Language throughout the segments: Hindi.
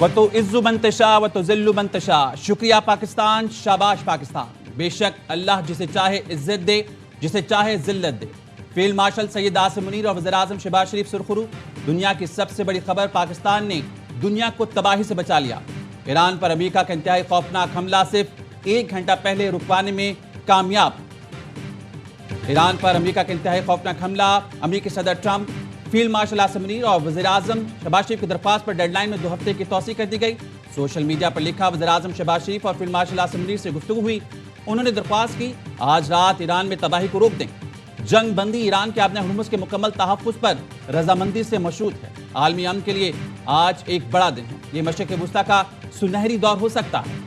व तो इज्जु मंतशा व तो जिल्लु मंतशा। शुक्रिया पाकिस्तान, शाबाश पाकिस्तान। बेशक अल्लाह जिसे चाहे इज्जत दे, जिसे चाहे जिल्लत दे। फील्ड मार्शल सैयद आसिम मुनीर और वज़ीर आज़म शहबाज शरीफ सुरखरू। दुनिया की सबसे बड़ी खबर, पाकिस्तान ने दुनिया को तबाही से बचा लिया। ईरान पर अमेरिका का इंतहाई खौफनाक हमला सिर्फ 1 घंटा पहले रुकवाने में कामयाब। ईरान पर अमेरिका का इंतहाई खौफनाक हमला, अमेरिकी सदर Trump, field marshal Asim Munir और वज़ीर आज़म शहबाज शरीफ की दरख्वास्त पर डेडलाइन में 2 हफ्ते की तौसीह कर दी गई। सोशल मीडिया पर लिखा, वज़ीर आज़म शहबाज शरीफ और फील्ड मार्शल आसिम मुनीर से गुफ्तगू हुई। उन्होंने दरख्वास्त की आज रात ईरान में तबाही को रोक दें। जंग बंदी ईरान के आबने हुर्मुज़ के मुकम्मल तहफ़्फ़ुज़ पर रजामंदी से मशरूत है। आलमी अमन के लिए आज एक बड़ा दिन है। ये मशरिक़ वुस्ता का सुनहरी दौर हो सकता है।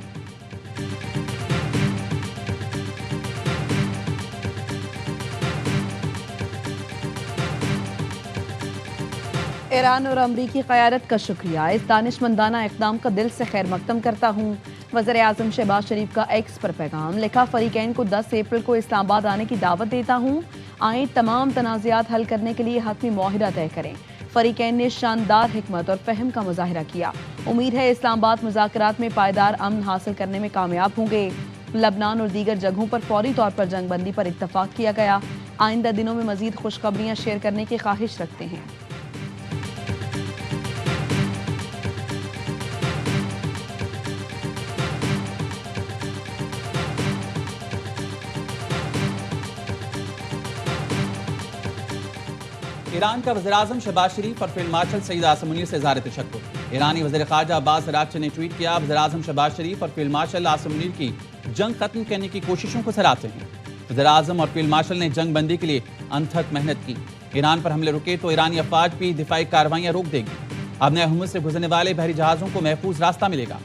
ईरान और अमरीकी क़यादत का शुक्रिया। इस दानिशमंदाना इक़दाम का दिल से खैर मकदम करता हूँ। वज़ीर आज़म शहबाज शरीफ का एक्स पर पैगाम लिखा, फ़रीक़ैन को 10 अप्रैल को इस्लामाबाद आने की दावत देता हूँ। आए तमाम तनाज़ात हल करने के लिए हतमी मुआहिदा तय करें। फ़रीक़ैन ने शानदार हिकमत और फ़हम का मुज़ाहिरा किया। उम्मीद है इस्लामाबाद मुज़ाकरात में पायदार अमन हासिल करने में कामयाब होंगे। लबनान और दीगर जगहों पर फौरी तौर पर जंग बंदी पर इत्तफ़ाक़ किया गया। आइंदा दिनों में मज़ीद खुशखबरियाँ शेयर करने की ख्वाहिश रखते हैं। ईरान का वज़ीर आज़म शहबाज शरीफ और फील्ड मार्शल सैयद आसिम मुनीर से इज़हार तशक्कुर। ईरानी वज़ीर ख़ारजा अब्बास अराग़ची ने ट्वीट किया, वज़ीर आज़म शहबाज शरीफ और फील्ड मार्शल आसिम मुनीर की जंग खत्म करने की कोशिशों को सराहते हैं। वज़ीर आज़म और फील्ड मार्शल ने जंग बंदी के लिए अनथक मेहनत की। ईरान पर हमले रुके तो ईरानी अफवाज भी दिफाई कार्रवाइयाँ रोक देगी। आबने हुर्मुज़ से गुजरने वाले बहरी जहाज़ों को महफूज रास्ता मिलेगा।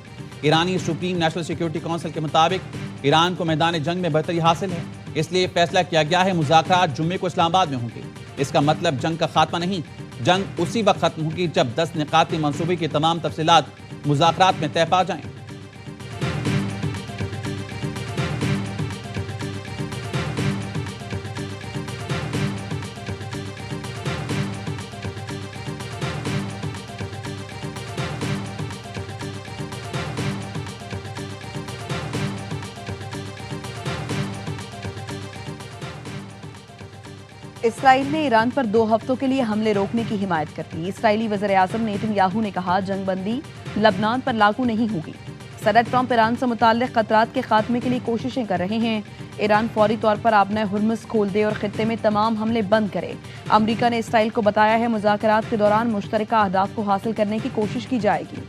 ईरानी सुप्रीम नेशनल सिक्योरिटी काउंसिल के मुताबिक ईरान को मैदान जंग में बरतरी हासिल है, इसलिए फैसला किया गया है मुज़ाकरात जुम्मे को इस्लामाबाद में होंगे। इसका मतलब जंग का खात्मा नहीं, जंग उसी वक्त खत्म होगी जब 10 निकाती मंसूबे की तमाम तफसीलात मुज़ाकरात में तय पा जाएं। इसराइल ने ईरान पर 2 हफ्तों के लिए हमले रोकने की हिमायत कर दी। इसराइली वज़ीर आज़म नेतन्याहू ने कहा, जंग बंदी लबनान पर लागू नहीं होगी। सदर ट्रंप ईरान से मुताल्लिक़ ख़तरात के खात्मे के लिए कोशिशें कर रहे हैं। ईरान फौरी तौर पर आबना हुर्मुज़ खोल दे और खित्ते में तमाम हमले बंद करे। अमरीका ने इसराइल को बताया है मुज़ाकरात के दौरान मुश्तरका अहदाफ को हासिल करने की कोशिश की जाएगी।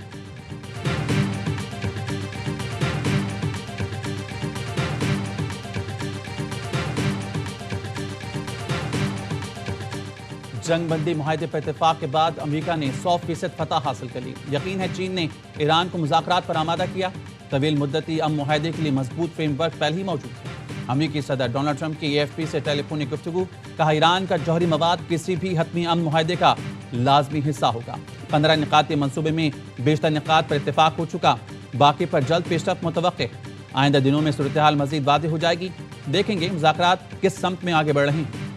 जंग बंदी मुआहदे पर इत्तेफाक के बाद अमेरिका ने 100% फतह हासिल कर ली। यकीन है चीन ने ईरान को मुज़ाकरात पर आमादा किया। तवील मुद्दती अमन मुआहदे के लिए मजबूत फ्रेमवर्क पहले ही मौजूद है। अमेरिकी सदर डोनाल्ड ट्रंप की AFP से टेलीफोनिक गुफ्तगू, कहा ईरान का जौहरी मवाद किसी भी हतमी अमन मुआहदे का लाजमी हिस्सा होगा। 15 निकाती मनसूबे में बेशतर निकात पर इत्तेफाक हो चुका, बाकी पर जल्द पेशरफ्त मुतवक्के। आइंदा दिनों में सूरत हाल मजीद वाज़ेह हो जाएगी। देखेंगे मुज़ाकरात किस समत में आगे बढ़ रहे हैं।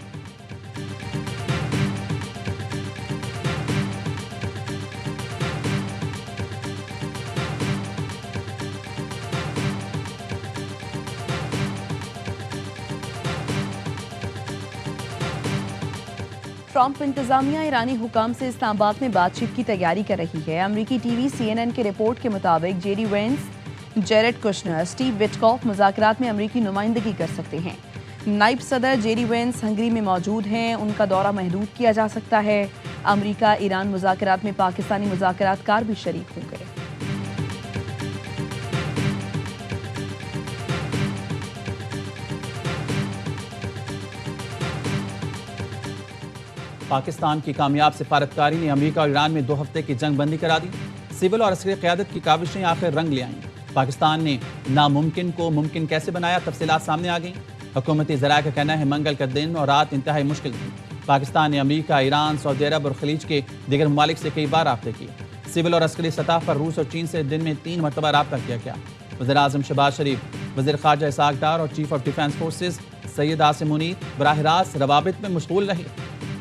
ट्रंप इंतजामिया ईरानी हुकाम से इस्लामाबाद में बातचीत की तैयारी कर रही है। अमरीकी टीवी CNN की रिपोर्ट के मुताबिक JD Vance, Jared Kushner, Steve Witkoff मुज़ाकरात में अमरीकी नुमाइंदगी कर सकते हैं। नायब सदर जेडी वेंस हंगरी में मौजूद हैं, उनका दौरा महदूद किया जा सकता है। अमरीका ईरान मुज़ाकरात में पाकिस्तानी मुज़ाकरातकार भी शरीक होंगे। पाकिस्तान की कामयाब सिफारतकारी ने अमेरिका और ईरान में 2 हफ्ते की जंग बंदी करा दी। सिविल और अस्करी क़यादत की काविशें आखिर रंग ले आईं। पाकिस्तान ने नामुमकिन को मुमकिन कैसे बनाया, तफसीलात सामने आ गईं। हुकूमती ज़राए का कहना है मंगल का दिन और रात इंतहाई मुश्किल थी। पाकिस्तान ने अमेरिका, ईरान, सऊदी अरब और खलीज के दीगर ममालिक से कई बार राब्ते किए। सिविल और अस्करी सतह पर रूस और चीन से दिन में 3 मरतबा राब्ता किया गया। वज़ीर आज़म शहबाज शरीफ, वज़ीर ख़ारजा इसहाक़ डार और chief of defence forces Syed Asim Munir बराह रास्त रवाबित में मशगूल रहे।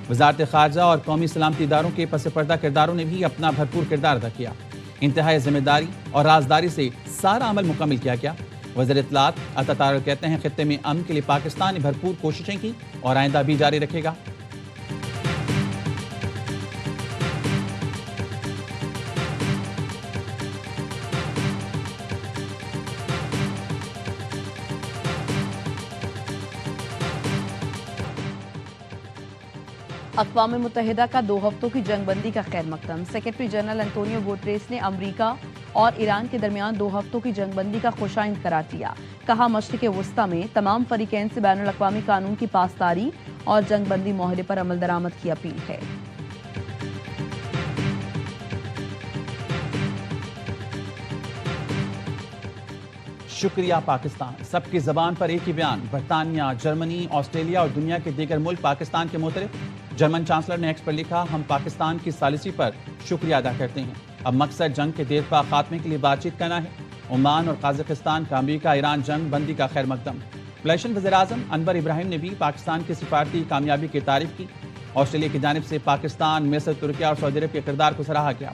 वज़ारत ख़ारजा और कौमी सलामती इदारों के पस पर्दा किरदारों ने भी अपना भरपूर किरदार अदा किया। इंतहाई जिम्मेदारी और राजदारी से सारा अमल मुकम्मल किया गया। वज़ीर इत्तलात अता तारिक कहते हैं खित्ते में अमन के लिए पाकिस्तान ने भरपूर कोशिशें की और आइंदा भी जारी रखेगा। अक़वाम मुत्तहिदा का 2 हफ्तों की जंगबंदी का खैर मकदम। सेक्रेटरी जनरल एंटोनियो गुटेरेस ने अमरीका और ईरान के दरमियान 2 हफ्तों की जंगबंदी का खुशाइंद करार दिया। कहा मशरिक़ वुस्ता में तमाम फरीकैन से बैनुल अक़वामी कानून की पासदारी और जंगबंदी माहरे पर अमल दरामद की अपील है। शुक्रिया पाकिस्तान। सबकी जबान पर एक ही बयान। बरतानिया, जर्मनी, ऑस्ट्रेलिया और दुनिया के दीगर मुल्क पाकिस्तान के मुतरिफ। जर्मन चांसलर ने एक्स पर लिखा, हम पाकिस्तान की सालिसी पर शुक्रिया अदा करते हैं। अब मकसद जंग के देरपा खात्मे के लिए बातचीत करना है। ओमान और काज़ाकिस्तान का अमरीका ईरान जंग बंदी का खैर मकदम। मलेशियन वज़ीर-ए-आज़म अनवर इब्राहिम ने भी पाकिस्तान की सिफारती कामयाबी की तारीफ की। ऑस्ट्रेलिया की जानिब से पाकिस्तान, मिस्र, तुर्की और सऊदी अरब के किरदार को सराहा गया।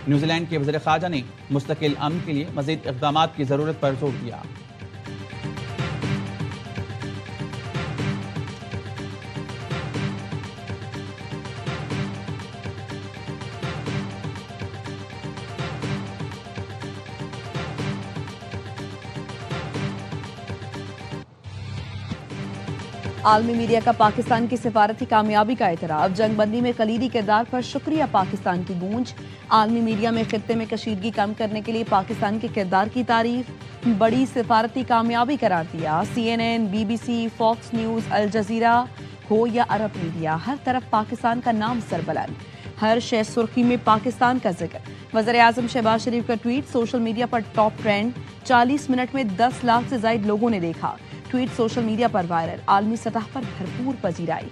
न्यूजीलैंड के वज़ीर ख़ारजा ने मुस्तकिल अमन के लिए मज़ीद इक़दाम की ज़रूरत पर जोर दिया। आलमी मीडिया का पाकिस्तान की सिफारती कामयाबी का एतराफ़। जंगबंदी में कलीदी किरदार पर शुक्रिया पाकिस्तान की गूंज। आलमी मीडिया में खित्ते में कशीदगी कम करने के लिए पाकिस्तान के किरदार की तारीफ। बड़ी सिफारती कामयाबी करार दिया। CNN, BBC, Fox News, Al Jazeera हो या अरब मीडिया, हर तरफ पाकिस्तान का नाम सरबलंद। हर शय सुर्खी में पाकिस्तान का जिक्र। वज़ीर-ए-आज़म शहबाज शरीफ का ट्वीट सोशल मीडिया पर टॉप ट्रेंड। 40 मिनट में 10 लाख से ज्यादा लोगों ने देखा। ट्वीट सोशल मीडिया पर वायरल। आलमी सतह पर भरपूर पजीराई।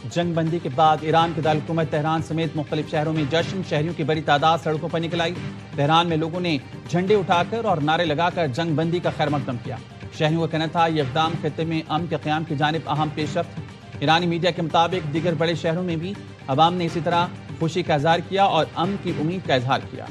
जंगबंदी के बाद ईरान के दारकूमत तेहरान समेत मुख्तलिफ शहरों में जश्न। शहरियों की बड़ी तादाद सड़कों पर निकल आई। तेहरान में लोगों ने झंडे उठाकर और नारे लगाकर जंगबंदी का खैर मकदम किया। शहरियों का कहना था ये इक़दाम खित्ते में अमन के क़याम की जानिब अहम पेशरफ्त। ईरानी मीडिया के मुताबिक दीगर बड़े शहरों में भी अवाम ने इसी तरह खुशी का इजहार किया और अमन की उम्मीद का इजहार किया।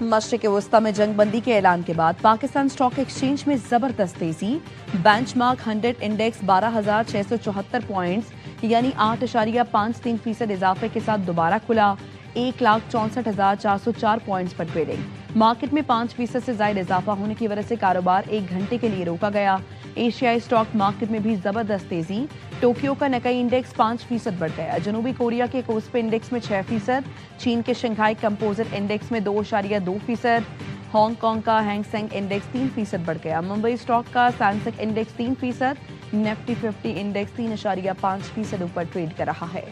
मशरिक़ वुस्ता में जंगबंदी के ऐलान के बाद पाकिस्तान स्टॉक एक्सचेंज में जबरदस्त तेजी। बेंचमार्क 100 इंडेक्स 12,674 पॉइंट्स यानी 8.53% इजाफे के साथ दोबारा खुला। 1,64,404 पॉइंट्स पर ट्रेडिंग। मार्केट में 5% से ज्यादा इजाफा होने की वजह से कारोबार 1 घंटे के लिए रोका गया। एशियाई स्टॉक मार्केट में भी जबरदस्त तेजी। टोक्यो का निकाई इंडेक्स 5% बढ़ गया। जनूबी कोरिया के कोस्पे इंडेक्स में 6%। चीन के शंघाई कंपोजिट इंडेक्स में 2.2%। हांगकांग का हैंगसेंग इंडेक्स 3% बढ़ गया। मुंबई स्टॉक का सैनसेक्स इंडेक्स 3%। निफ्टी 50 इंडेक्स 3.5% ऊपर ट्रेड कर रहा है।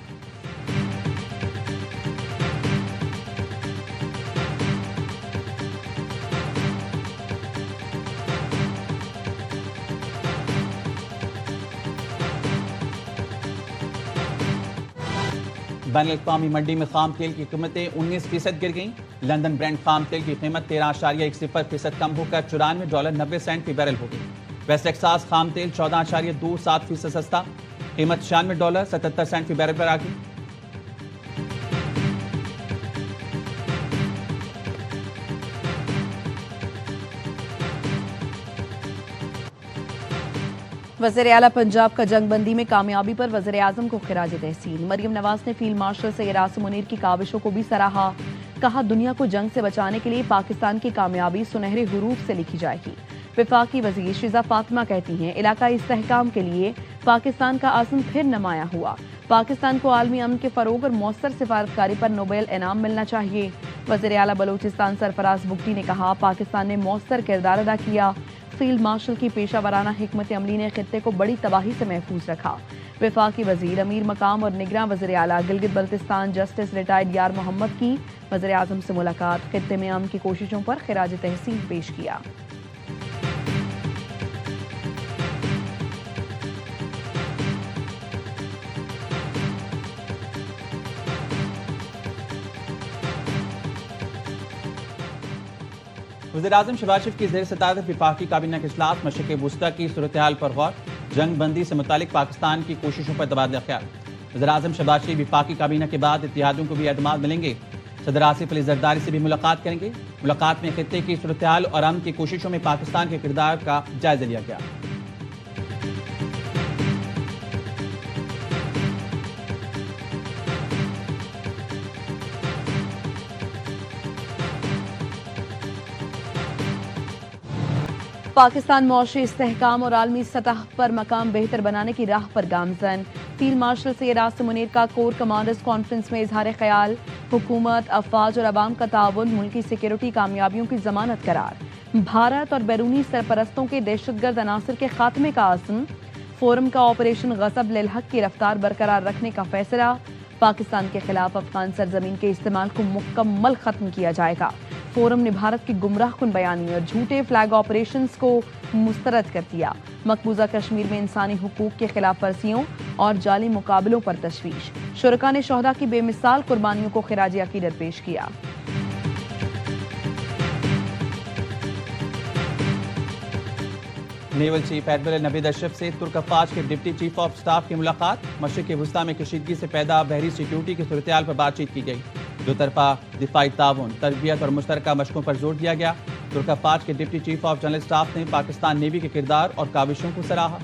बैनुल-अक़वामी मंडी में खाम तेल की कीमतें 19% गिर गईं। लंदन ब्रांड खाम तेल की कीमत 13.10% कम होकर $94.90 फी बैरल हो गई। वेस्ट टेक्सास खाम तेल 14.27% सस्ता, कीमत $96.77 फी बैरल पर आ गई। वज़ीर-ए-आला पंजाब का जंगबंदी में कामयाबी पर वज़ीर-ए-आज़म को खिराज तहसीन। मरियम नवाज ने फील्ड मार्शल सैयद आसिम मुनीर की काविशों को भी सराहा। कहा दुनिया को जंग से बचाने के लिए पाकिस्तान की कामयाबी सुनहरे हुरूफ से लिखी जाएगी। वफाकी वज़ीर शिजा फातिमा कहती हैं इलाकाई इस्तेहकाम के लिए पाकिस्तान का आज़म फिर नुमाया हुआ। पाकिस्तान को आलमी अमन के फ़रोग और मौसर सिफारतकारी पर नोबेल इनाम मिलना चाहिए। वज़ीर-ए-आला बलूचिस्तान सरफराज बुगटी ने कहा पाकिस्तान ने मौसर किरदार अदा किया। फील्ड मार्शल की पेशा वराना हिकमत अमली ने खित्ते को बड़ी तबाही से महफूज रखा। वफाकी वजीर अमीर मकाम और निगरान वज़ीर-ए-आला गिलगित बल्तिस्तान जस्टिस रिटायर्ड यार मोहम्मद की वज़ीर-ए-आज़म से मुलाकात। खित्ते में अमन की कोशिशों पर खिराज तहसीन पेश किया। वज़ीर-ए-आज़म शहबाज शरीफ की ज़ेर सदारत वफाकी काबीना के खिलाफ मशरिक़ वुस्ता की सूरत हाल पर गौर, जंग बंदी से मुतालिक पाकिस्तान की कोशिशों पर तबादला ख्याल। वज़ीर-ए-आज़म शहबाज शरीफ वफाकी काबीना के बाद इत्तेहादियों को भी एतमाद मिलेंगे। सदर आसिफ अली जरदारी से भी मुलाकात करेंगे। मुलाकात में खित्ते की सूरत हाल और अमन की कोशिशों में पाकिस्तान के किरदार का जायजा लिया गया। पाकिस्तान मौशी इस्तेहकाम और आलमी सतह पर मकाम बेहतर बनाने की राह पर गामजन। फील्ड मार्शल सैयद आसिम मुनीर का कोर कमांडर्स कॉन्फ्रेंस में इजहार ख्याल। हुकूमत, अफवाज और अवाम का ताउन मुल्की सिक्योरिटी कामयाबियों की जमानत करार। भारत और बैरूनी सरपरस्तों के दहशतगर्द अनासर के खात्मे का आज़म। फोरम का ऑपरेशन गज़ब लिल हक की रफ्तार बरकरार रखने का फैसला। पाकिस्तान के खिलाफ अफगान सरजमीन के इस्तेमाल को मुकम्मल खत्म किया जाएगा। फोरम ने भारत की गुमराह कुन बयानी और झूठे फ्लैग ऑपरेशंस को मुस्तरद कर दिया। मकबूजा कश्मीर में इंसानी हुकूक के खिलाफ वर्जियों और जाली मुकाबलों पर तशवीश। शुरका ने शोहदा की बेमिसाल कुर्बानियों को खिराज अकीदत पेश किया। Naval chief admiral Naveed Ashraf से तुर्क अफवाज के डिप्टी चीफ ऑफ स्टाफ की मुलाकात। मशरिक़ वुस्ता में कशीदगी से पैदा बहरी सिक्योरिटी की सूरत हाल पर बातचीत की गई। दो तरफा दिफाई ताउन, तरबियत और मुश्तरका मशकों पर जोर दिया गया। तुर्क अफवाज के deputy chief of general staff ने पाकिस्तान नेवी के किरदार और काविशों को सराहा।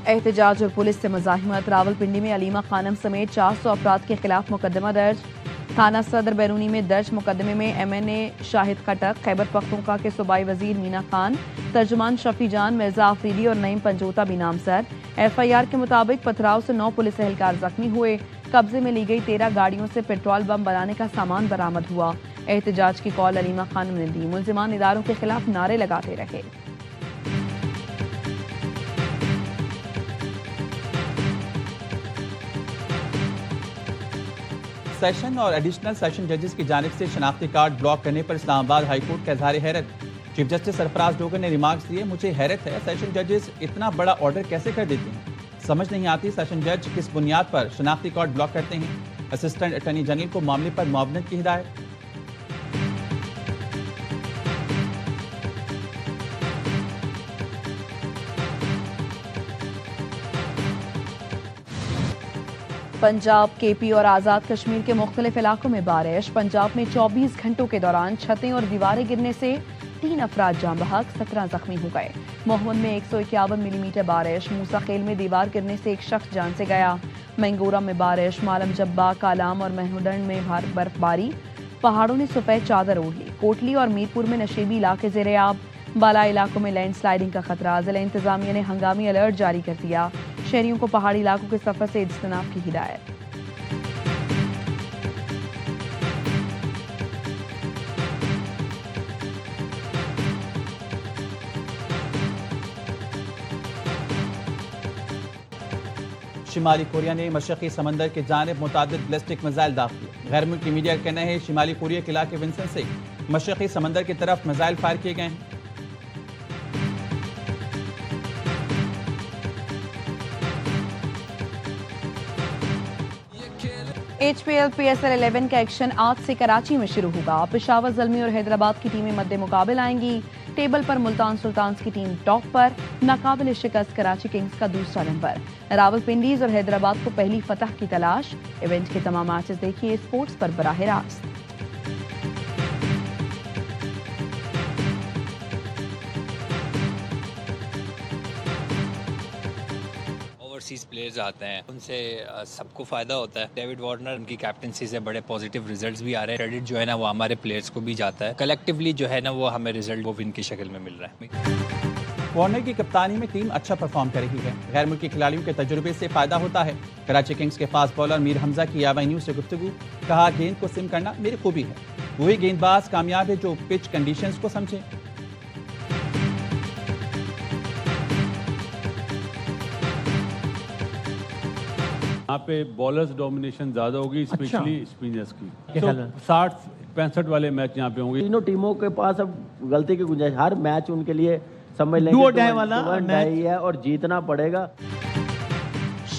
एहतजाज और पुलिस से मुजाहिमत। रावलपिंडी में अलीमा खानम समेत 400 अफराद के खिलाफ मुकदमा दर्ज। थाना सदर बैरूनी में दर्ज मुकदमे में MNA शाहिद खटक, खैबर पख्तूनख्वा के सूबाई वजीर मीना खान, तर्जुमान शफी जान, मिर्जा आफरीदी और नईम पंजोता भी नामजद। FIR के मुताबिक पथराव से 9 पुलिस एहलकार जख्मी हुए। कब्जे में ली गई 13 गाड़ियों से पेट्रोल बम बनाने का सामान बरामद हुआ। एहतजाज की कॉल अलीमा खानम ने दी। मुल्जिमान इदारों के खिलाफ नारे लगाते रहे। सेशन और एडिशनल सेशन जजेस की जानिब से शनाख्ती कार्ड ब्लॉक करने पर इस्लामाबाद हाई कोर्ट का इजहार हैरत। चीफ जस्टिस सरफराज डोगर ने रिमार्क्स दिए, मुझे हैरत है सेशन जजेस इतना बड़ा ऑर्डर कैसे कर देते हैं। समझ नहीं आती सेशन जज किस बुनियाद पर शनाख्ती कार्ड ब्लॉक करते हैं। असिस्टेंट अटॉर्नी जनरल को मामले पर मुआवनत की हिदायत। पंजाब, KP और आज़ाद कश्मीर के मुख्तलिफ इलाकों में बारिश। पंजाब में 24 घंटों के दौरान छतें और दीवारें गिरने से 3 अफराद जाँ बहक, 17 जख्मी हो गए। मोहम्मद में 151 मिलीमीटर बारिश। मूसा खेल में दीवार गिरने से एक शख्स जान से गया। मैंगोरा में बारिश। मालम जब्बा, कालाम और महनुडन में बर्फबारी। पहाड़ों ने सफ़ेद चादर ओढ़ ली। कोटली और मीरपुर में नशेबी इलाके ज़ेर-ए-आब। बाला इलाकों में लैंडस्लाइडिंग का खतरा। जिला इंतजामिया ने हंगामी अलर्ट जारी कर दिया। शहरियों को पहाड़ी इलाकों के सफर से इज्तनाब की हिदायत। शिमाली कोरिया ने मशरक़ी समंदर के जानिब मुतादिद बैलिस्टिक मिसाइल दाग किए। गैर मुल्की मीडिया का कहना है शिमाली कोरिया के इलाके विंसन से मशरक़ी समंदर की तरफ मिसाइल फायर किए गए हैं। HPL PSL 11 का एक्शन आज से कराची में शुरू होगा। पेशावर ज़ल्मी और हैदराबाद की टीमें मद्दे मुकाबल आएंगी। टेबल पर मुल्तान सुल्तान्स की टीम टॉप पर, नाकाबिल शिकस्त कराची किंग्स का दूसरा नंबर। रावलपिंडीज और हैदराबाद को पहली फतह की तलाश। इवेंट के तमाम मैचेस देखिए स्पोर्ट्स पर बराह रास्त। ओवरसीज प्लेयर्स आते हैं, उनसे सबको फ़ायदा होता है। डेविड वार्नर, उनकी कैप्टनसी से बड़े पॉजिटिव रिजल्ट्स भी आ रहे हैं। क्रेडिट जो है ना वो हमारे प्लेयर्स को भी जाता है। कलेक्टिवली जो है ना वो हमें रिजल्ट वो विन की शक्ल में मिल रहा है। वार्नर की कप्तानी में टीम अच्छा परफॉर्म कर रही है। गैर मुल्की खिलाड़ियों के तजुर्बे से फायदा होता है। कराची किंग्स के फास्ट बॉलर मीर हमजा की आवाई न्यूज़ से गुफ्तगू। कहा, गेंद को सिम करना मेरी खूबी है। वही गेंदबाज कामयाब है जो पिच कंडीशंस को समझे। यहाँ पे बॉलर्स डोमिनेशन ज्यादा होगी, स्पेशली स्पिनर्स की। क्या ख्याल है? 60-65 वाले मैच यहाँ पे होंगे। तीनों टीमों के पास अब गलती की गुंजाइश, हर मैच उनके लिए समझ लेंगे Do or die वाला है और जीतना पड़ेगा।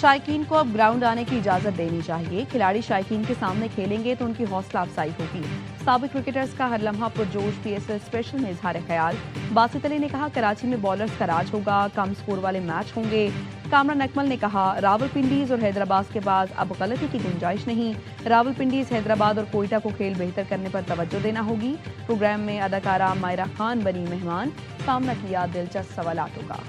शायकीन को अब ग्राउंड आने की इजाजत देनी चाहिए। खिलाड़ी शायकीन के सामने खेलेंगे तो उनकी हौसला अफजाई होगी। साबिक क्रिकेटर्स का हर लम्हा पुरजोश PSL स्पेशल में इजहार ख्याल। बासित अली ने कहा कराची में बॉलर्स का राज होगा, कम स्कोर वाले मैच होंगे। कामरान अकमल ने कहा रावलपिंडीज और हैदराबाद के पास अब गलती की गुंजाइश नहीं। रावलपिंडीज, हैदराबाद और कोयटा को खेल बेहतर करने पर तवज्जो देना होगी। प्रोग्राम में अदाकारा मायरा खान बनी मेहमान। सामना किया दिलचस्प सवालातों का।